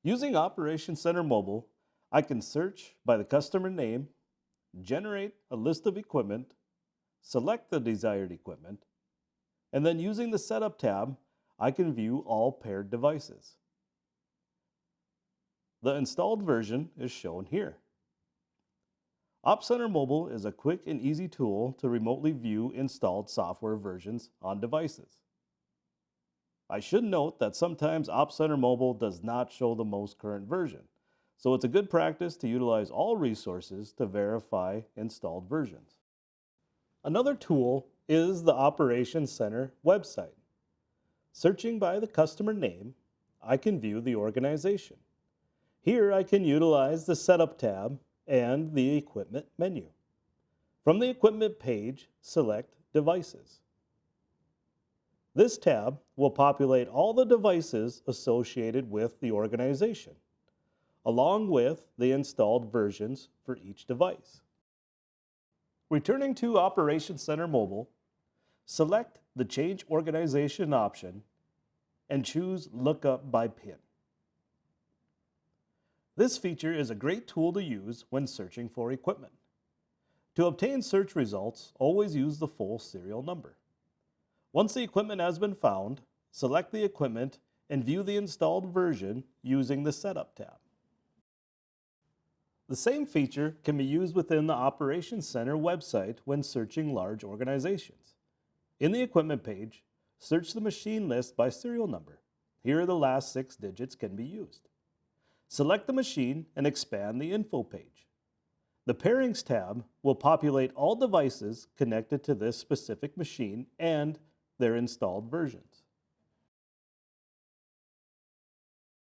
Using Operations Center Mobile, I can search by the customer name, generate a list of equipment, select the desired equipment, and then using the Setup tab, I can view all paired devices. The installed version is shown here. OpCenter Mobile is a quick and easy tool to remotely view installed software versions on devices. I should note that sometimes OpCenter Mobile does not show the most current version, so it's a good practice to utilize all resources to verify installed versions. Another tool is the Operations Center website. Searching by the customer name, I can view the organization. Here I can utilize the Setup tab and the Equipment menu. From the Equipment page, select Devices. This tab will populate all the devices associated with the organization, along with the installed versions for each device. Returning to Operations Center Mobile, select the Change Organization option and choose Lookup by PIN. This feature is a great tool to use when searching for equipment. To obtain search results, always use the full serial number. Once the equipment has been found, select the equipment and view the installed version using the Setup tab. The same feature can be used within the Operations Center website when searching large organizations. In the Equipment page, search the machine list by serial number. Here the last 6 digits can be used. Select the machine and expand the Info page. The Pairings tab will populate all devices connected to this specific machine and their installed versions.